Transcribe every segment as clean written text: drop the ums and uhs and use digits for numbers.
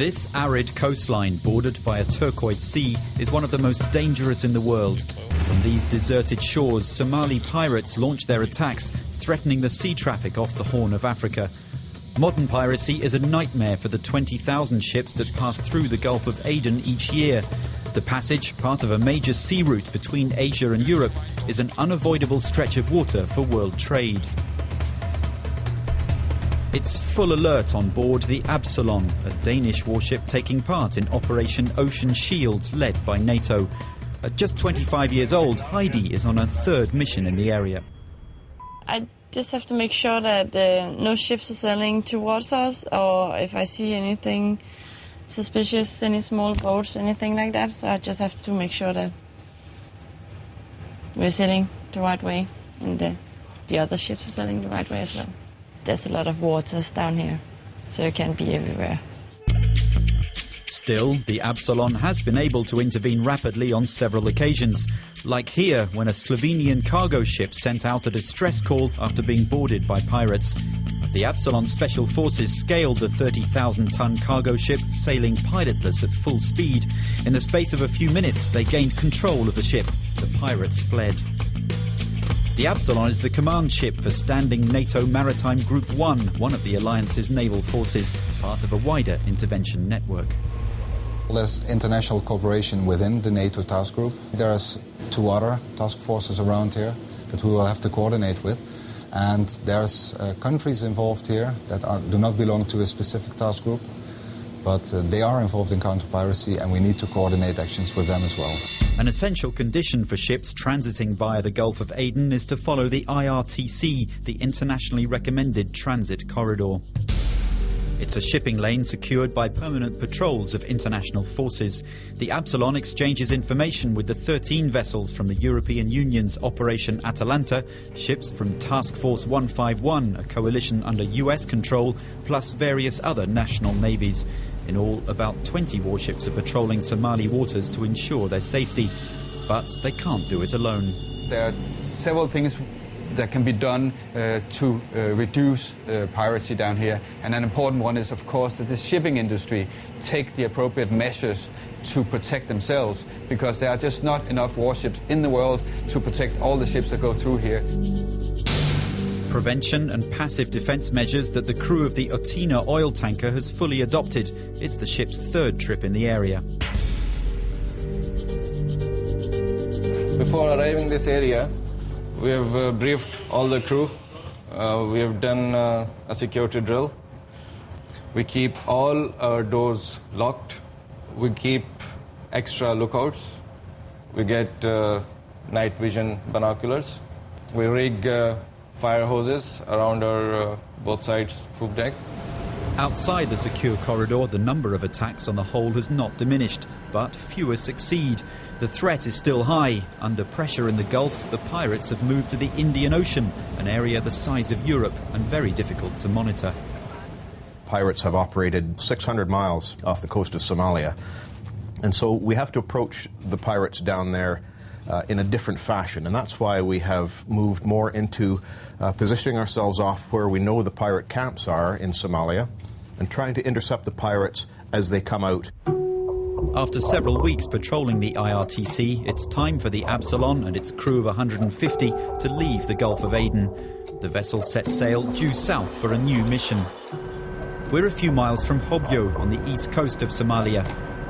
This arid coastline, bordered by a turquoise sea, is one of the most dangerous in the world. From these deserted shores, Somali pirates launch their attacks, threatening the sea traffic off the Horn of Africa. Modern piracy is a nightmare for the 20,000 ships that pass through the Gulf of Aden each year. The passage, part of a major sea route between Asia and Europe, is an unavoidable stretch of water for world trade. It's full alert on board the Absalon, a Danish warship taking part in Operation Ocean Shield, led by NATO. At just 25 years old, Heidi is on her third mission in the area. I just have to make sure that no ships are sailing towards us, or if I see anything suspicious, any small boats, anything like that. So I just have to make sure that we're sailing the right way, and the other ships are sailing the right way as well. There's a lot of waters down here, so you can't be everywhere. Still, the Absalon has been able to intervene rapidly on several occasions, like here when a Slovenian cargo ship sent out a distress call after being boarded by pirates. The Absalon Special Forces scaled the 30,000-ton cargo ship, sailing pilotless at full speed. In the space of a few minutes, they gained control of the ship. The pirates fled. The Absalon is the command ship for standing NATO Maritime Group 1, one of the alliance's naval forces, part of a wider intervention network. There's international cooperation within the NATO task group. There's 2 other task forces around here that we will have to coordinate with. And there's countries involved here that do not belong to a specific task group, but they are involved in counter-piracy, and we need to coordinate actions with them as well. An essential condition for ships transiting via the Gulf of Aden is to follow the IRTC, the internationally recommended transit corridor. It's a shipping lane secured by permanent patrols of international forces. The Absalon exchanges information with the 13 vessels from the European Union's Operation Atalanta, ships from Task Force 151, a coalition under US control, plus various other national navies. In all, about 20 warships are patrolling Somali waters to ensure their safety. But they can't do it alone. There are several things that can be done to reduce piracy down here. And an important one is, of course, that the shipping industry take the appropriate measures to protect themselves, because there are just not enough warships in the world to protect all the ships that go through here. Prevention and passive defence measures that the crew of the Otina oil tanker has fully adopted. It's the ship's third trip in the area. Before arriving this area, we have briefed all the crew. We have done a security drill. We keep all our doors locked. We keep extra lookouts. We get night vision binoculars. We rig fire hoses around our both sides poop deck. Outside the secure corridor, the number of attacks on the whole has not diminished, but fewer succeed. The threat is still high. Under pressure in the Gulf, the pirates have moved to the Indian Ocean, an area the size of Europe and very difficult to monitor. Pirates have operated 600 miles off the coast of Somalia, and so we have to approach the pirates down there in a different fashion, and that's why we have moved more into positioning ourselves off where we know the pirate camps are in Somalia and trying to intercept the pirates as they come out. After several weeks patrolling the IRTC, it's time for the Absalon and its crew of 150 to leave the Gulf of Aden. The vessel sets sail due south for a new mission. We're a few miles from Hobyo on the east coast of Somalia.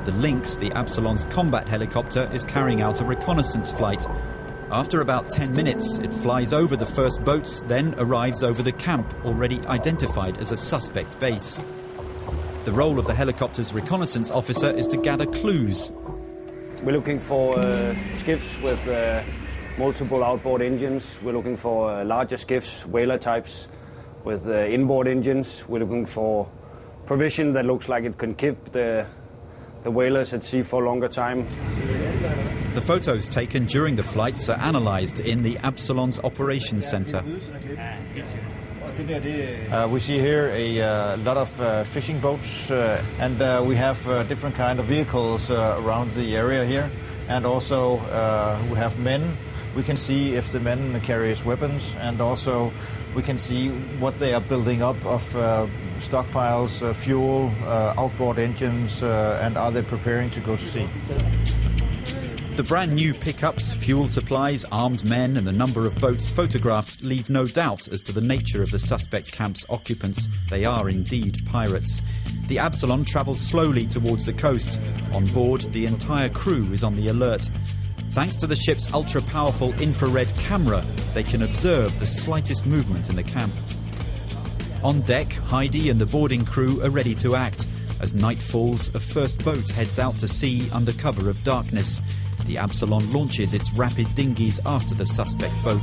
The Lynx, the Absalon's combat helicopter, is carrying out a reconnaissance flight. After about 10 minutes, it flies over the first boats, then arrives over the camp, already identified as a suspect base. The role of the helicopter's reconnaissance officer is to gather clues. We're looking for skiffs with multiple outboard engines. We're looking for larger skiffs, whaler types, with inboard engines. We're looking for provision that looks like it can keep the whalers at sea for a longer time. The photos taken during the flights are analysed in the Absalon's operations centre. We see here a lot of fishing boats, and we have different kind of vehicles around the area here, and also we have men We can see if the men carry weapons, and also we can see what they are building up of stockpiles, fuel, outboard engines, and are they preparing to go to sea. The brand new pickups, fuel supplies, armed men and the number of boats photographed leave no doubt as to the nature of the suspect camp's occupants. They are indeed pirates. The Absalon travels slowly towards the coast. On board, the entire crew is on the alert. Thanks to the ship's ultra-powerful infrared camera, they can observe the slightest movement in the camp. On deck, Heidi and the boarding crew are ready to act. As night falls, a first boat heads out to sea under cover of darkness. The Absalon launches its rapid dinghies after the suspect boat.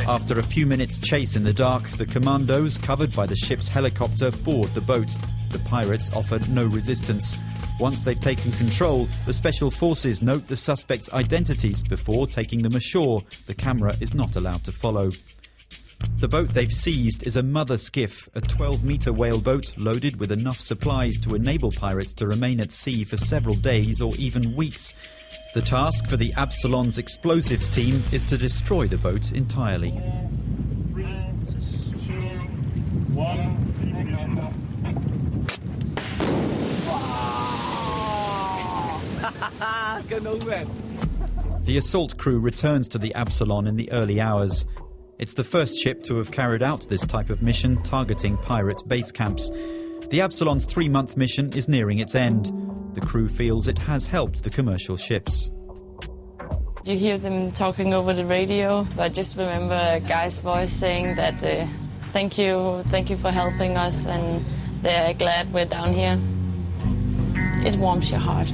After a few minutes' chase in the dark, the commandos, covered by the ship's helicopter, board the boat. The pirates offered no resistance. Once they've taken control, the special forces note the suspects' identities before taking them ashore. The camera is not allowed to follow. The boat they've seized is a mother skiff, a 12-metre whaleboat loaded with enough supplies to enable pirates to remain at sea for several days or even weeks. The task for the Absalon's explosives team is to destroy the boat entirely. 3, 2, 1. The assault crew returns to the Absalon in the early hours. It's the first ship to have carried out this type of mission targeting pirate base camps. The Absalon's 3-month mission is nearing its end. The crew feels it has helped the commercial ships. You hear them talking over the radio, but I just remember a guy's voice saying that thank you for helping us, and they're glad we're down here. It warms your heart.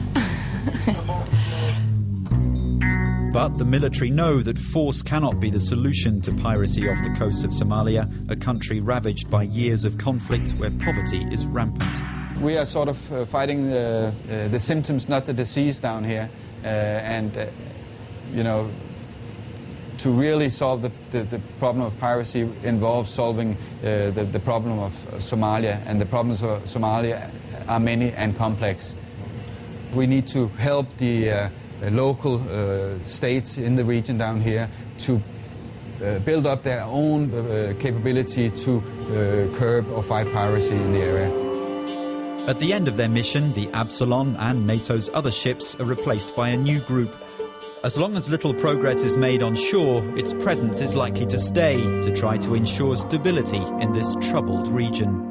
But the military know that force cannot be the solution to piracy off the coast of Somalia, a country ravaged by years of conflict where poverty is rampant. We are sort of fighting the symptoms, not the disease down here. You know, to really solve the problem of piracy involves solving the problem of Somalia, and the problems of Somalia are many and complex. We need to help the local states in the region down here to build up their own capability to curb or fight piracy in the area. At the end of their mission, the Absalon and NATO's other ships are replaced by a new group. As long as little progress is made on shore, its presence is likely to stay to try to ensure stability in this troubled region.